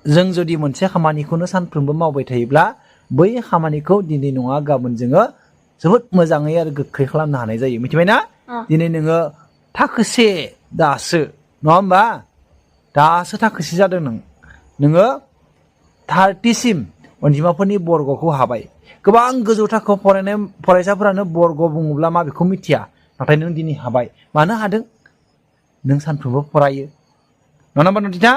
जों जुदि मोनसे खामानिखौनो सानफ्रोमबो मावबाय थायोब्ला बै खामानिखौ दिनै नङा गाबोन जोङो जोबोद मोजाङै आरो गोख्रै खालामनो हानाय जायो मिथिबायना दिनै नोङो थाखोसे दासो नङा होमबा दासो थाखोसे जादों नोङो 30 सिम अनजिमाफोरनि बर्गखौ हाबाय गोबां गोजौ थाखोआव फरायनाय फरायसाफोरानो बर्ग बुङोब्ला मा बेखौ मिथिया नाथाय नों दिनै हाबाय मानो हादों नों सानफ्रोमबो फरायो नङा होमबा नोंथां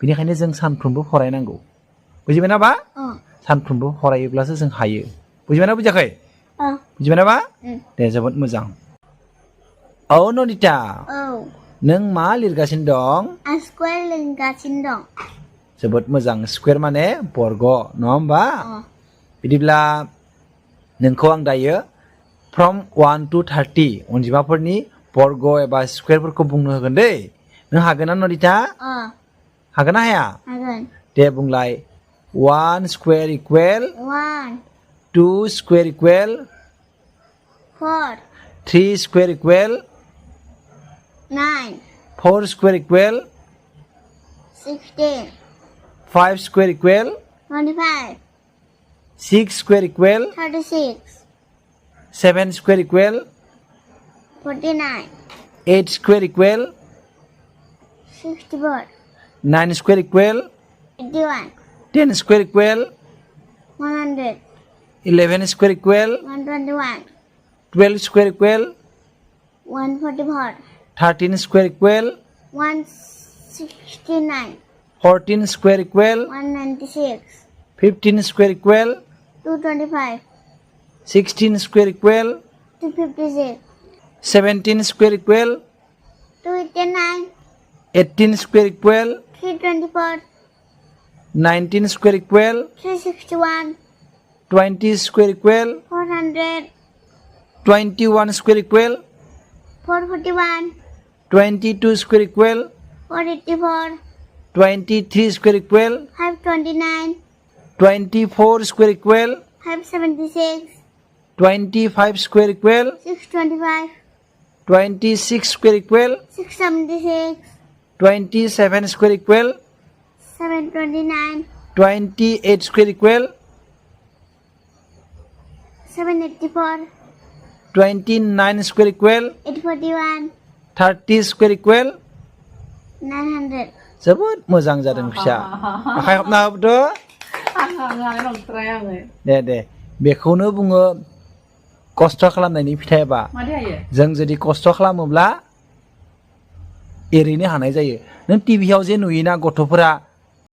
बेनिखायनो जों सानफ्रोमबो फरायनांगौ बुजिबायना बा सानफ्रोमबो फरायोब्लासो जों हायो बुजिबायना बुजियाखै बुजिबायना बा दे जोबोद मोजां औ ननिता नों मा लिरगासिनो दं आं स्कुवेर लिरगासिनो दं जोबोद मोजां स्कुवेर माने बर्ग नङा होमबा बिदिब्ला नोंखौ आं दायो फ्रम 1 to 30 अनजिमाफोरनि बर्ग एबा स्कुवेरफोरखौ बुंनो होगोन दै नों हागोन ना ननिता हागोन ना हाया हागोन दे बुंलाय 1 square equal 1 2 square equal 4 3 square equal 9 4 square equal 16 5 square equal 25 6 square equal 36 7 square equal 49 8 square equal 64 9 square equal 81 10 square equal 100 11 square equal 121 12 square equal 144 13 square equal 169 14 square equal 196 15 square equal 225 16 square equal 256 17 square equal 289 18 square equal 324 19 square equal 361 20 square equal 400 21 square equal 441 22 square equal 484 23 square equal 529 24 square equal 576 25 square equal 625 26 square equal 676 27 square equal 729 28 square equal 784 29 square equal 841 30 square equal 900 जोबोद मोजां जादों फिसा आखाइ हबना होबोथ' दे बेखौनो बुङो खस्थ' खालामनायनि फिथाइबा जों जुदि खस्थ' खालामोब्ला एरैनो हानाय जायो नों टिभियाव जे नुयोना गथ'फोरा